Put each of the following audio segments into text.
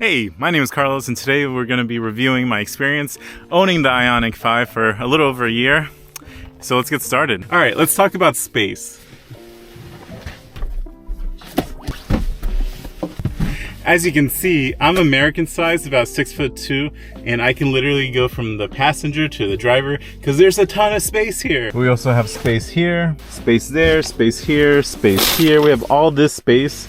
Hey, my name is Carlos, and today we're going to be reviewing my experience owning the Ioniq 5 for a little over a year. So let's get started. All right, let's talk about space. As you can see, I'm American sized, about 6'2", and I can literally go from the passenger to the driver because there's a ton of space here. We also have space here, space there, space here, space here. We have all this space,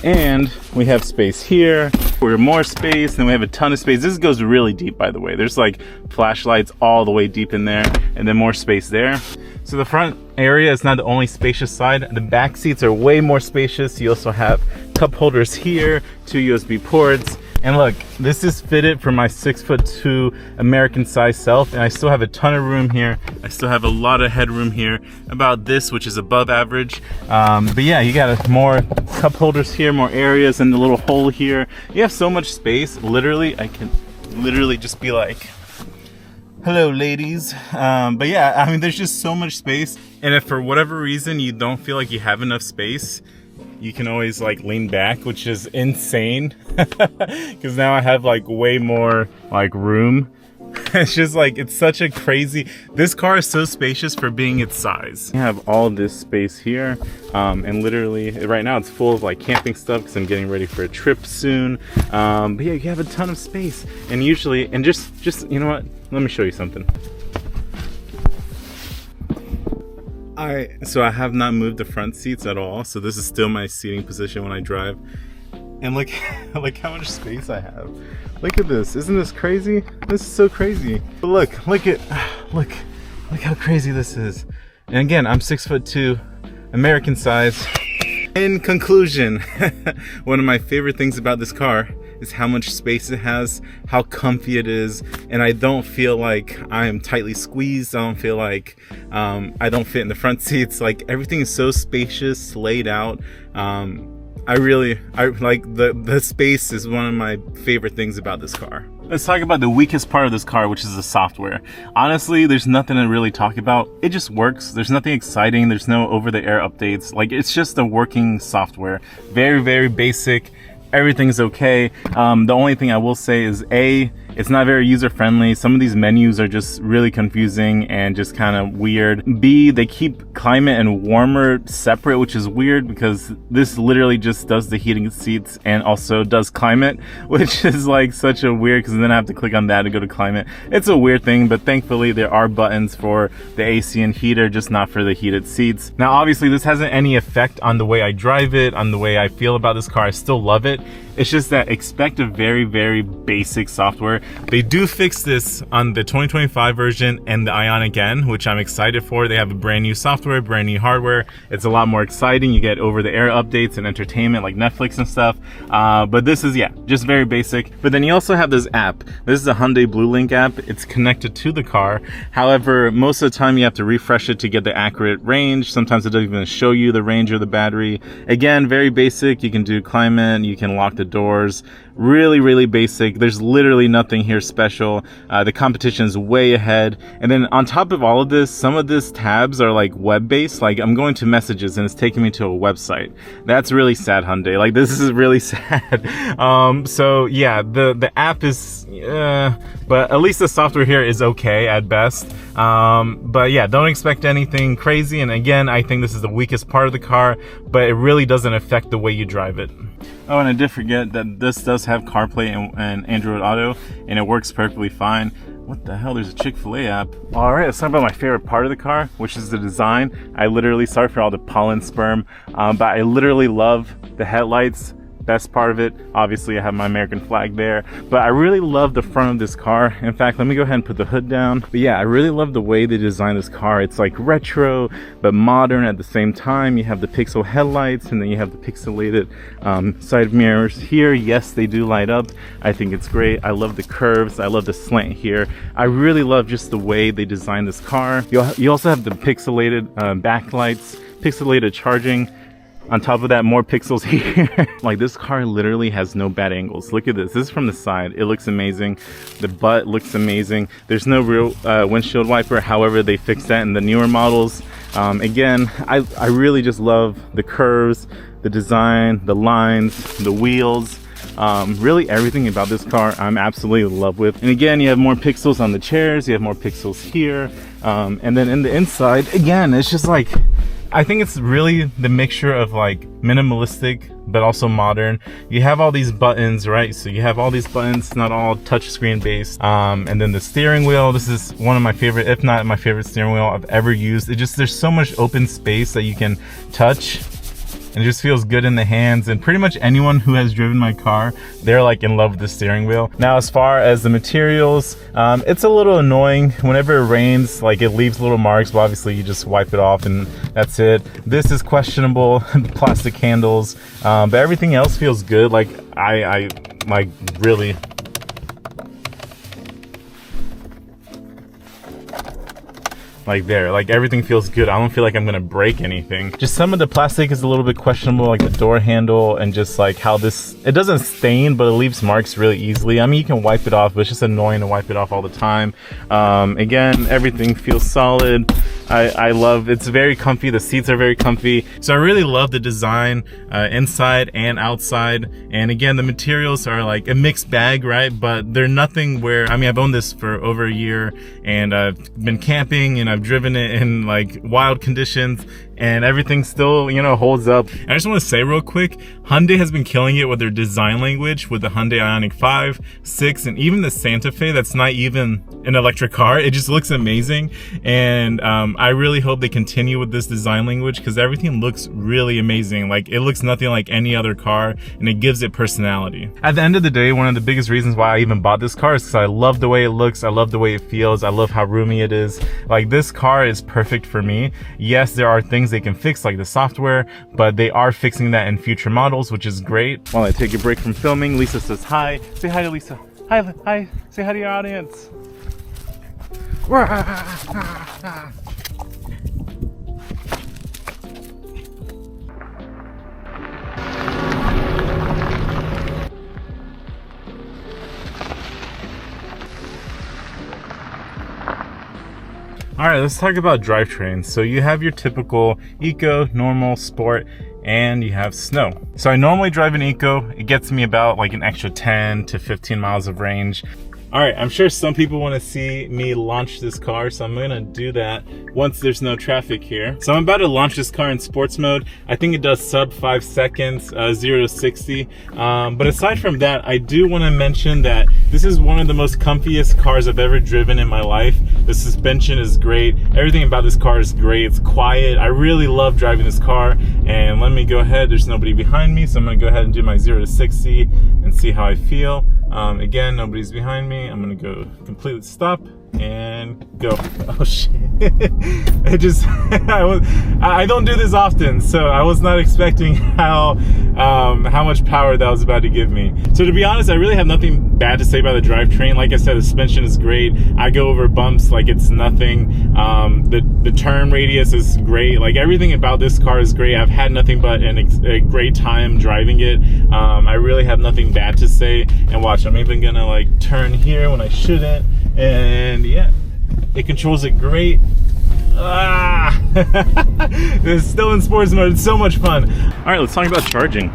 and we have space here. We're more space, and we have a ton of space. This goes really deep, by the way. There's like flashlights all the way deep in there, and then more space there. So the front area is not the only spacious side. The back seats are way more spacious. You also have cup holders here, 2 USB ports. And look, this is fitted for my 6'2" American size self, and I still have a ton of room here. I still have a lot of headroom here, about this, which is above average. But yeah, you got more cup holders here, more areas, and the little hole here. You have so much space. Literally, I can literally just be like, hello ladies. But yeah, I mean, there's just so much space. And if for whatever reason you don't feel like you have enough space, you can always like lean back, which is insane because now I have like way more like room. It's just like, it's such a crazy, this car is so spacious for being its size. You have all this space here, and literally right now it's full of like camping stuff because I'm getting ready for a trip soon. But yeah, you have a ton of space, and usually, and just you know what, let me show you something. So I have not moved the front seats at all, so this is still my seating position when I drive. And look, like how much space I have. Look at this, isn't this crazy? This is so crazy. But look how crazy this is. And again, I'm 6'2", American size. In conclusion, one of my favorite things about this car is how much space it has, how comfy it is, and I don't feel like I am tightly squeezed. I don't feel like I don't fit in the front seats. Like, everything is so spacious, laid out. I like the space is one of my favorite things about this car. Let's talk about the weakest part of this car, which is the software. Honestly, there's nothing to really talk about. It just works. There's nothing exciting. There's no over-the-air updates. Like, it's just a working software. Very, very basic. Everything's okay. The only thing I will say is it's not very user-friendly. Some of these menus are just really confusing and just kind of weird. B, they keep climate and warmer separate, which is weird because this literally just does the heating seats and also does climate, which is like such a weird, because then I have to click on that to go to climate. It's a weird thing, but thankfully there are buttons for the AC and heater, just not for the heated seats. Now, obviously this hasn't any effect on the way I drive it, on the way I feel about this car. I still love it. It's just that expect a very, very basic software. They do fix this on the 2025 version and the Ioniq N, which I'm excited for. They have a brand new software, brand new hardware. It's a lot more exciting. You get over-the-air updates and entertainment like Netflix and stuff. But this is, yeah, just very basic. But then you also have this app. This is a Hyundai Blue Link app. It's connected to the car. However, most of the time you have to refresh it to get the accurate range. Sometimes it doesn't even show you the range or the battery. Again, very basic. You can do climate, you can lock the doors. Really, really basic. There's literally nothing here special. The competition is way ahead. And then on top of all of this, some of these tabs are like web-based. Like, I'm going to messages and it's taking me to a website. That's really sad, Hyundai. Like, this is really sad. So yeah, the app is, but at least the software here is okay at best. But yeah, don't expect anything crazy. And again, I think this is the weakest part of the car, but it really doesn't affect the way you drive it. Oh, and I did forget that this does have CarPlay and Android Auto, and it works perfectly fine. What the hell? There's a Chick-fil-A app. All right, let's talk about my favorite part of the car, which is the design. I literally, sorry for all the pollen sperm, but I literally love the headlights. Best part of it, obviously I have my American flag there, but I really love the front of this car. In fact, let me go ahead and put the hood down. But yeah, I really love the way they designed this car. It's like retro but modern at the same time. You have the pixel headlights, and then you have the pixelated side mirrors here. Yes, they do light up. I think it's great. I love the curves. I love the slant here. I really love just the way they designed this car. You also have the pixelated backlights, pixelated charging. On top of that, more pixels here. Like, this car literally has no bad angles. Look at this. This is from the side. It looks amazing. The butt looks amazing. There's no real windshield wiper. However, they fixed that in the newer models. Again, I really just love the curves, the design, the lines, the wheels. Really everything about this car I'm absolutely in love with. And again, you have more pixels on the chairs, you have more pixels here, and then in the inside, again, it's just like, I think it's really the mixture of like minimalistic but also modern. You have all these buttons, right? So you have all these buttons, not all touchscreen based. And then the steering wheel, this is one of my favorite, if not my favorite steering wheel I've ever used. There's so much open space that you can touch. And it just feels good in the hands, and pretty much anyone who has driven my car, they're like in love with the steering wheel. Now, as far as the materials, it's a little annoying. Whenever it rains, like it leaves little marks, but obviously you just wipe it off and that's it. This is questionable, plastic handles, but everything else feels good. Like I like really. Like there, like everything feels good. I don't feel like I'm gonna break anything. Just some of the plastic is a little bit questionable, like the door handle, and just like how this, it doesn't stain, but it leaves marks really easily. I mean, you can wipe it off, but it's just annoying to wipe it off all the time. Again, everything feels solid. I love, it's very comfy. The seats are very comfy. So I really love the design inside and outside. And again, the materials are like a mixed bag, right? But they're nothing where, I mean, I've owned this for over a year and I've been camping and I've driven it in like wild conditions, and everything still, you know, holds up. And I just want to say real quick, Hyundai has been killing it with their design language with the Hyundai Ioniq 5, 6, and even the Santa Fe that's not even an electric car. It just looks amazing. And I really hope they continue with this design language because everything looks really amazing. Like it looks nothing like any other car and it gives it personality. At the end of the day, one of the biggest reasons why I even bought this car is because I love the way it looks. I love the way it feels. I love how roomy it is. Like this car is perfect for me. Yes, there are things they can fix like the software, but they are fixing that in future models, which is great. While I take a break from filming, Lisa says hi. Say hi to Lisa. Hi, hi. Say hi to your audience. All right, let's talk about drivetrains. So you have your typical Eco, Normal, Sport, and you have Snow. So I normally drive an Eco. It gets me about like an extra 10 to 15 miles of range. All right, I'm sure some people want to see me launch this car, so I'm gonna do that once there's no traffic here. So I'm about to launch this car in sports mode. I think it does sub 5 seconds, 0 to 60. But aside from that, I do want to mention that this is one of the most comfiest cars I've ever driven in my life. The suspension is great. Everything about this car is great. It's quiet. I really love driving this car. And let me go ahead. There's nobody behind me, so I'm gonna go ahead and do my 0 to 60 and see how I feel. Again, nobody's behind me. I'm gonna go completely stop and go. Oh shit. It just, I don't do this often, so I was not expecting how much power that was about to give me. So to be honest, I really have nothing bad to say about the drivetrain. Like I said, the suspension is great. I go over bumps like it's nothing. The turn radius is great. Like everything about this car is great. I've had nothing but a great time driving it. I really have nothing bad to say. And watch, I'm even gonna like turn here when I shouldn't. And yeah, it controls it great. It's still in sports mode. It's so much fun. All right, let's talk about charging.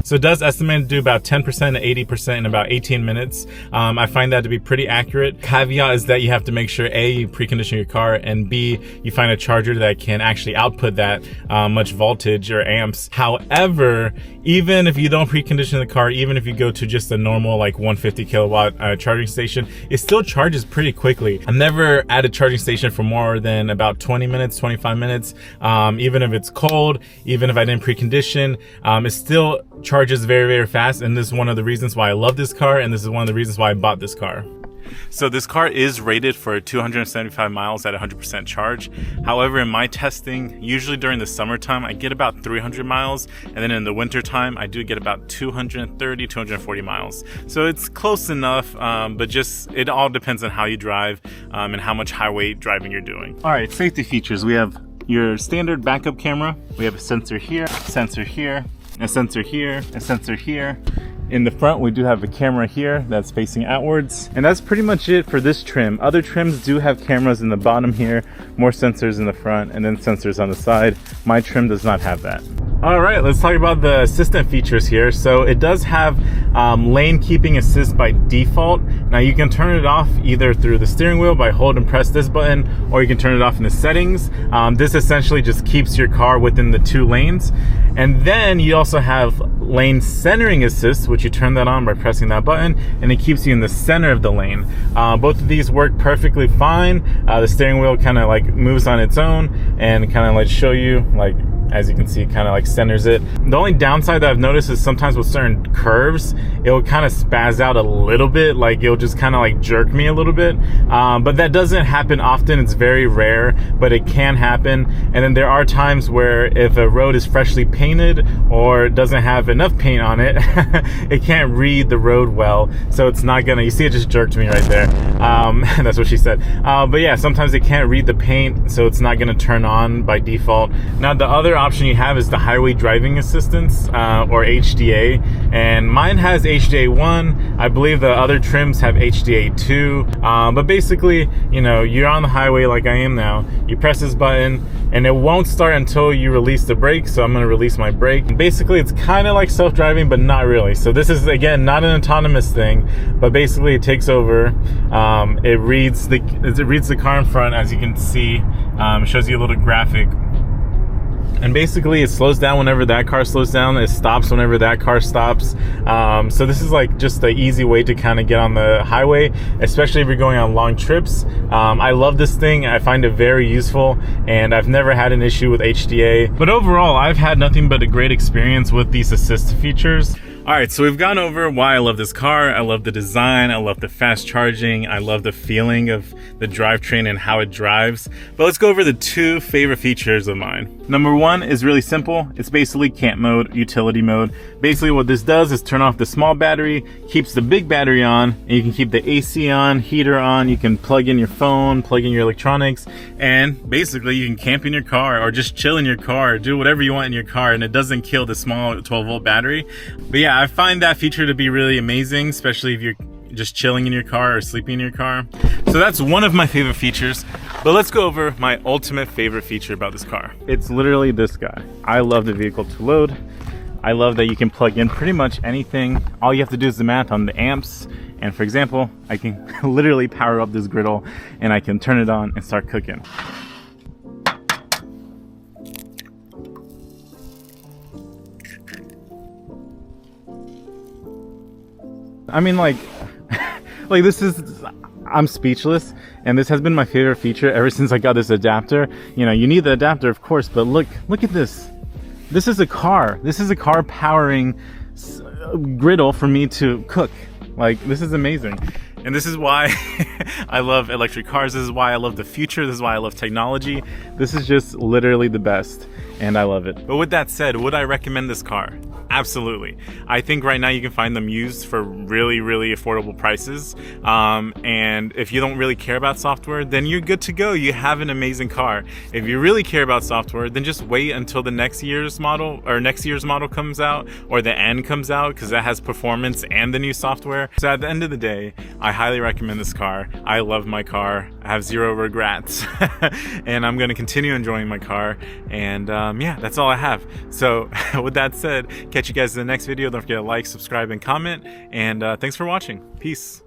So it does estimate to do about 10% to 80% in about 18 minutes. I find that to be pretty accurate. Caveat is that you have to make sure A, you precondition your car, and B, you find a charger that can actually output that much voltage or amps. However, even if you don't precondition the car, even if you go to just a normal like 150 kilowatt charging station, it still charges pretty quickly. I've never at a charging station for more than about 20 minutes, 25 minutes. Even if it's cold, even if I didn't precondition, it still charges very, very fast. And this is one of the reasons why I love this car, and this is one of the reasons why I bought this car. So this car is rated for 275 miles at 100% charge. However, in my testing, usually during the summertime, I get about 300 miles. And then in the wintertime, I do get about 230, 240 miles. So it's close enough, but just it all depends on how you drive and how much highway driving you're doing. All right, safety features. We have your standard backup camera. We have a sensor here, a sensor here, a sensor here, a sensor here. In the front, we do have a camera here that's facing outwards. And that's pretty much it for this trim. Other trims do have cameras in the bottom here, more sensors in the front, and then sensors on the side. My trim does not have that. All right, let's talk about the assistant features here. So it does have lane keeping assist by default. Now you can turn it off either through the steering wheel by hold and press this button, or you can turn it off in the settings. This essentially just keeps your car within the 2 lanes. And then you also have lane centering assist, which you turn that on by pressing that button, and it keeps you in the center of the lane. Both of these work perfectly fine. The steering wheel kind of like moves on its own and kind of like show you, like, as you can see, kind of like centers it. The only downside that I've noticed is sometimes with certain curves, it'll kind of spaz out a little bit, like it'll just kind of like jerk me a little bit. But that doesn't happen often. It's very rare, but it can happen. And then there are times where if a road is freshly painted or doesn't have enough paint on it, it can't read the road well. So it's not gonna, you see it just jerked me right there. That's what she said. But yeah, sometimes it can't read the paint, so it's not gonna turn on by default. Now the other option you have is the highway driving assistance, or HDA, and mine has HDA 1. I believe the other trims have HDA 2. But basically, you know, you're on the highway like I am now, you press this button and it won't start until you release the brake. So I'm going to release my brake. And basically it's kind of like self-driving, but not really. So this is, again, not an autonomous thing, but basically it takes over. It reads the car in front, as you can see. It shows you a little graphic. And basically it slows down whenever that car slows down. It stops whenever that car stops. So this is like just the easy way to kind of get on the highway, especially if you're going on long trips. I love this thing. I find it very useful, and I've never had an issue with HDA. But overall, I've had nothing but a great experience with these assist features. All right, so we've gone over why I love this car. I love the design, I love the fast charging, I love the feeling of the drivetrain and how it drives. But let's go over the 2 favorite features of mine. Number 1 is really simple. It's basically camp mode, utility mode. Basically what this does is turn off the small battery, keeps the big battery on, and you can keep the AC on, heater on, you can plug in your phone, plug in your electronics, and basically you can camp in your car or just chill in your car, do whatever you want in your car, and it doesn't kill the small 12-volt battery. But yeah, I find that feature to be really amazing, especially if you're just chilling in your car or sleeping in your car. So that's one of my favorite features. But let's go over my ultimate favorite feature about this car. It's literally this guy. I love the vehicle to load. I love that you can plug in pretty much anything. All you have to do is the math on the amps. And for example, I can literally power up this griddle and I can turn it on and start cooking. I mean, like this is, I'm speechless, and this has been my favorite feature ever since I got this adapter. You know, you need the adapter, of course, but look at this. This is a car. This is a car powering griddle for me to cook. Like, this is amazing. And this is why I love electric cars. This is why I love the future. This is why I love technology. This is just literally the best, and I love it. But with that said, would I recommend this car? Absolutely. I think right now you can find them used for really, really affordable prices. And if you don't really care about software, then you're good to go. You have an amazing car. If you really care about software, then just wait until the next year's model comes out, or the N comes out, because that has performance and the new software. So at the end of the day, I highly recommend this car. I love my car. I have zero regrets. And I'm going to continue enjoying my car. And yeah, that's all I have. So with that said, catch you guys in the next video. Don't forget to like, subscribe, and comment. And thanks for watching. Peace.